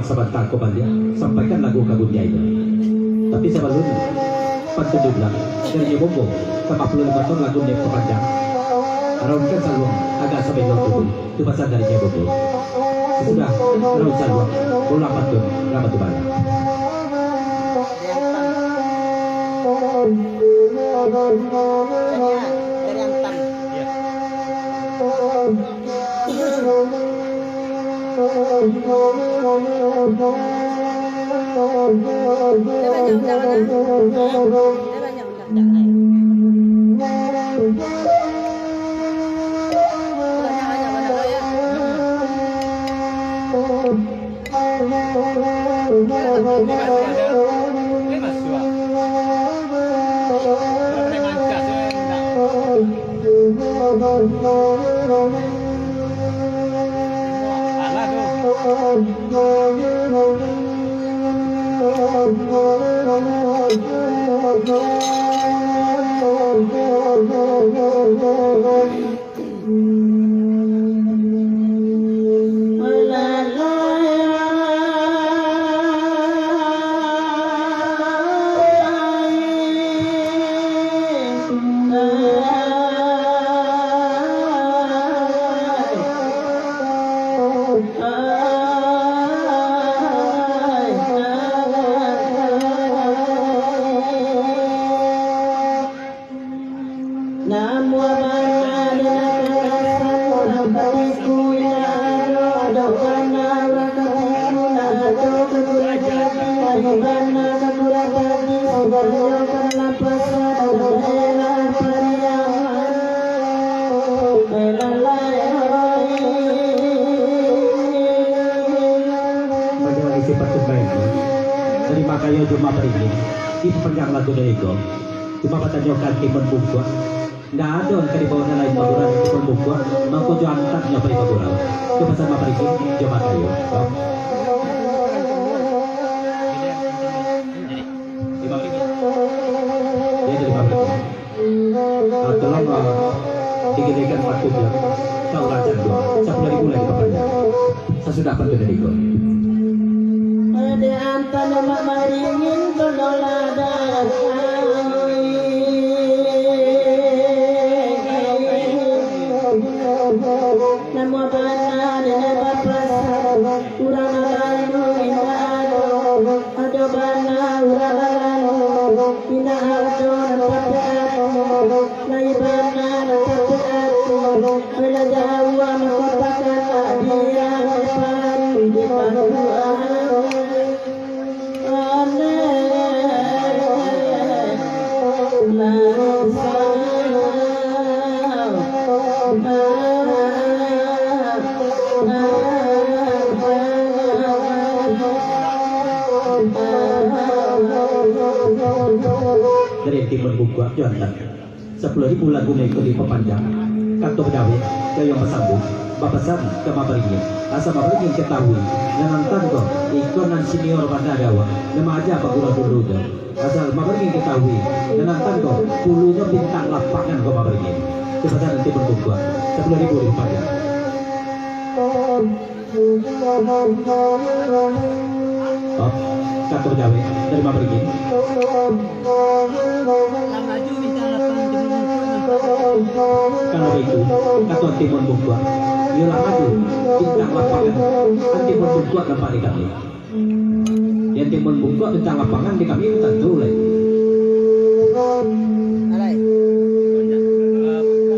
Sebentar kau balik, sampaikan lagu kabutnya itu. Tapi sebelumnya, pentuduklah dari Bobo, 55 tahun lagu yang kepanjang. Raunkan Salwang agak sampai dulu, itu pasal dari Bobo. Sudah, Raun Salwang, pulang pantun, Ramatu Bala. Terima kasih cuma pergi. Itu panjang lagu dari itu. Cuma pertanyakan timun bungkua. Nggak ada yang di bawah lain baguran timun bungkua. Mangko jo angkat nyapa di baguran. Coba sama pergi. Coba kayu. Dia dari pabrik. Tolong dikirikan patutnya. Kau rancang dua. 10.000 lagi papannya. Saya sudah pergi dari itu. Ada antara mak maringin berlolada nama bana dan bapasa urang lalu indado ada bana urang lalu ina ardo napatu lai bana napatu bela jawa mengatakan dia paru di paru dari timun buku Jontan 10.000 lagu ikut diperpanjang kantor Dawe ke yang bersambung bapasan ke Mabaringin asal Mabaringin ketahui dan nonton kok ikonan senior Bandarawa nama aja Pak Guru dulu asal Mabaringin ketahui dan nonton kok puluhnya bintang lapangan ke Mabaringin kepada nanti berbuka 10.000 diperpanjang. Oh, kantor Dawe dari Mabaringin. Kalau itu, kata Timun Bungkua, ialah maju, bintang lapangan, Timun Bungkua tempat di kami. Yang Timun Bungkua bintang lapangan di kami tentu lah.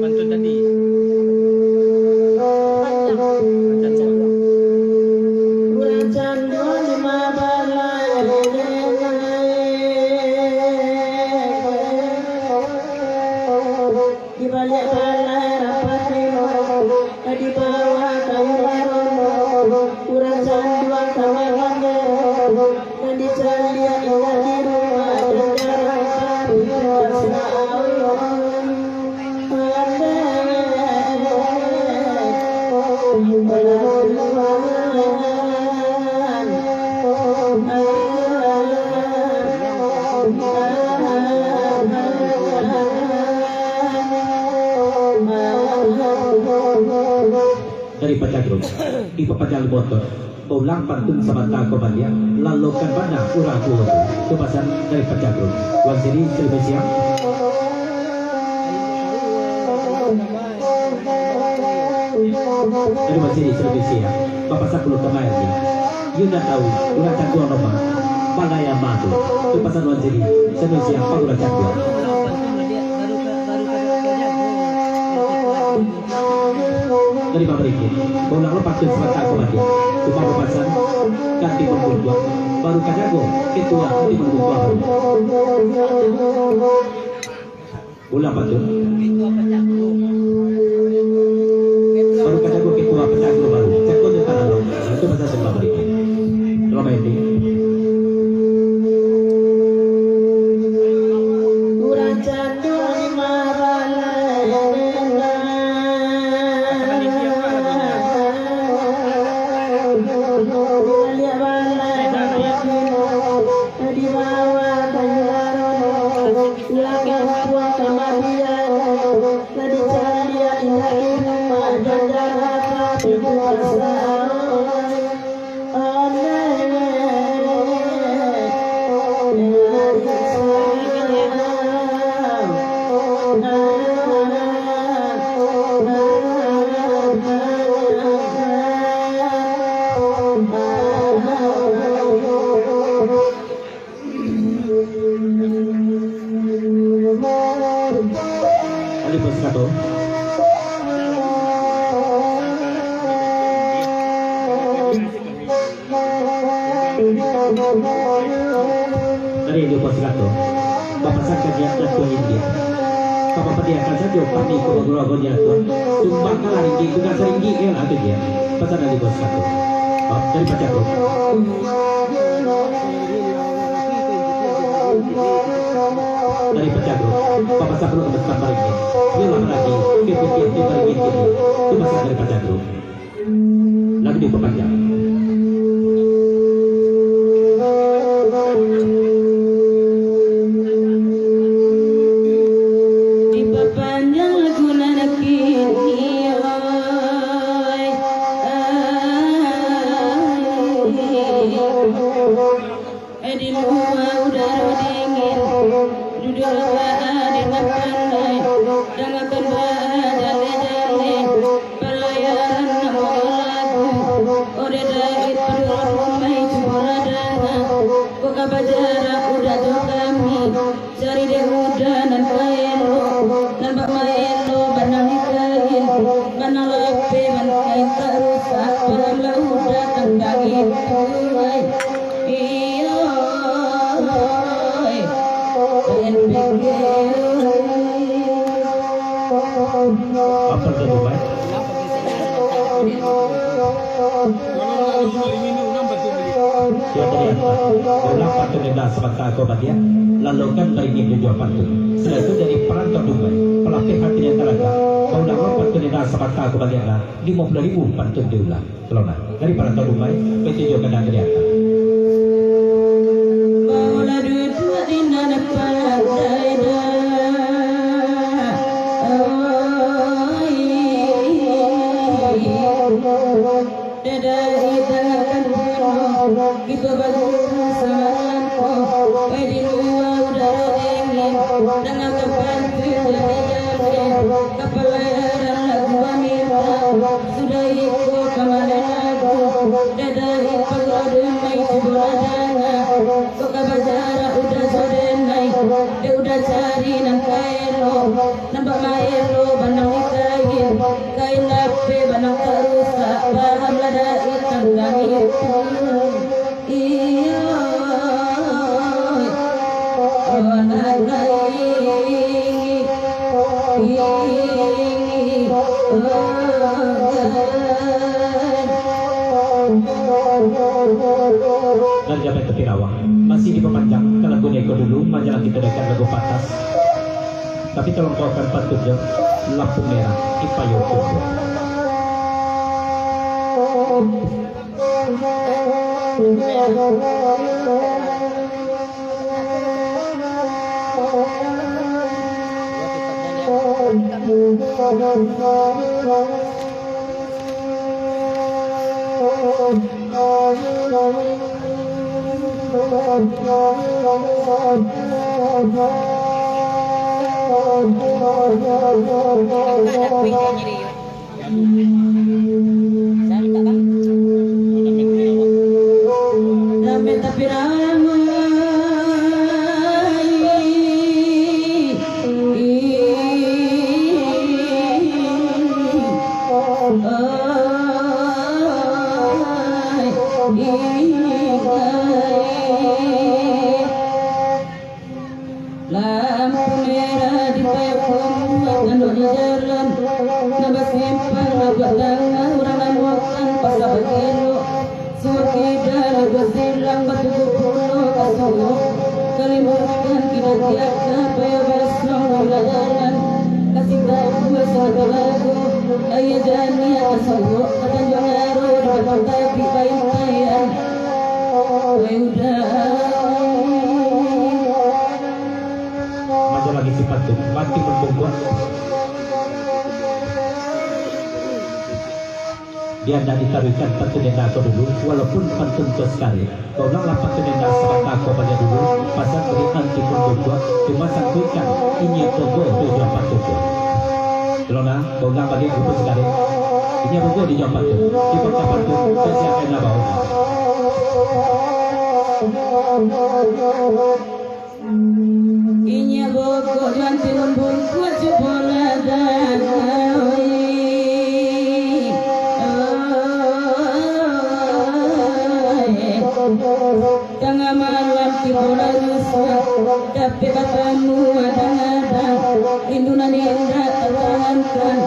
Pantun tadi. Dari Pacagro di Pepajal Motor ulang pantun semata komandia lalukan bandang urang kuat kepasan dari Pacagro Wan Siri Serba Siang dari Wan Siri Serba Siang Bapak Sapuluh Kemayani Yunda tahu urang cakuan rumah Balaya Matu kepasan Wan Siri Serba Siang Pak urang cakuan dari Mabaringin ulang lepas ke semata komandia Cuma Bapasan ganti pembunuh baru Kadago ketua di pembunuh ulang pantun baru Kadago ketua Pacagro baru cekon di tanah lo itu bahasa dari Mabaringin lama ini dari Indo Posilato Bapak Sakaja Ketua India Bapak Pediakan saja kami ke Guru Jatuh Sumbang kalah ringgi juga seringgi ya ada dia pesan dari Posilato dari Pacagro dari Pacagro Bapak Sapuluh Kebetulan Mabaringin hilang lagi kepikiran di Mabaringin itu pesan dari Pacagro lagi diperpanjang Sebentar, sebentar, lalu kan baringin di jawaban tu. Setelah itu dari perantau Dumai, pelatih hatinya telaga, kau dah lompat ke dina sepakat kebalianlah 50.000 pantun diulang. Kalau nak dari perantau Dumai, PT juga kena kelihatan. Bawalah duit buat dina depan dada. Dada kita akan penuh, kita bagi rasaanku. Di luar udara dingin, dengan kapal terjadi kapal layar lagu wanita sudah ikut kemarin aku. Dada ipal ademai sebelah kok bazara udah sore naik, dia udah cari nang kairo, nampak mairo banang ikain, kain lape banang terusak, paham lada ikan langit. Iya, oh Dan sampai tepi Rawang masih diperpanjang ke lagu Neko dulu majalah kita dekat lagu Patas, tapi tolong kau akan pantun lampu merah Ipayo Kubo. tapi ramai lampu merah di payung andoknya jalan nambah simpang nambah tangan orang makan pasal begini sukida lagu silang batu kuno kasolo kalimutan kita tiada payah bersong gula jalan kasih tahu satu lagu ayah jani kasolo katan jongaro dapat tapi bayan Majalah lagi sifat tu mati berbongkot. Dia tidak ditaruhkan pantun denda kau dulu, walaupun pantun kau sekali. Kau nak pantun denda sebatang kau pada dulu, pasal beri anti berbongkot, cuma sangkuikan ini togo tujuan pantun kau. Kalau nak kau nak bagi grup sekali, ini bogo di jam pantun, di pantun pantun, kau siapa yang bawa? Inya bogo janti lembut kuat jebola dan tengah malam tibola rusak tapi batamu adang-adang indunan indah tertahankan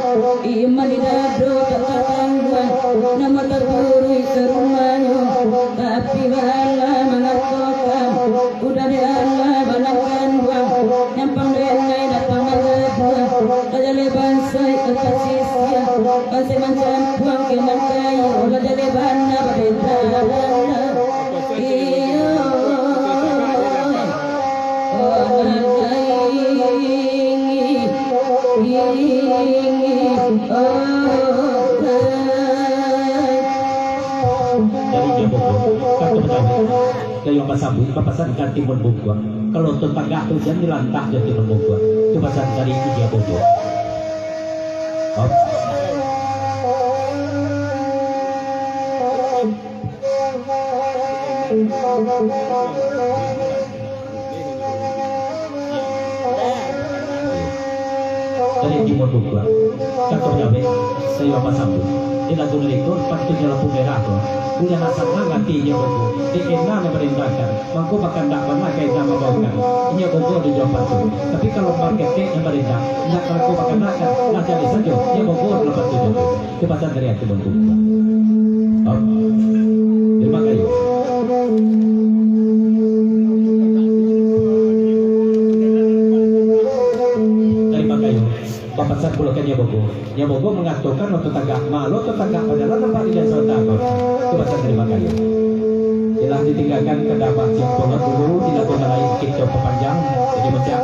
iman di dado tertangguan nama terpurui ke rumahnya tapi bala mengatakan udah di Allah balakan buang nyampang denai datang berlebuah kajale bansai kekasih sia kasih macam buang keman kayu kajale bana berbeda iyo Dari Jabogo, kata pertama, kayu pasabu, papasan ganti berbongkot. Kalau tetangga tu jangan dilantah jadi berbongkot. Itu pasan dari Jabogo. Oh. Dari Timur Bukwa, kata pertama, saya pasabu. Di lagu rekor pantunnya lampu merah tu. Punya nasab ngati nya bogo. Di enak yang merintahkan. Mangko makan tak pernah kayak nama baukan. Ini bogo di jawab tu. Tapi kalau marketing yang merintah, nak mangko makan nakar, nak jadi saja. Ini bogo lepas tu. Itu pasal dari hati bogo. Oh, terima kasih. pesan pulau kan ya bobo mengatakan lo tetangga malu tetangga padahal tempat tidak saudara itu pesan terima kasih. Jelas ditinggalkan ke dapat yang banget dulu tidak boleh lain kita kepanjang jadi macam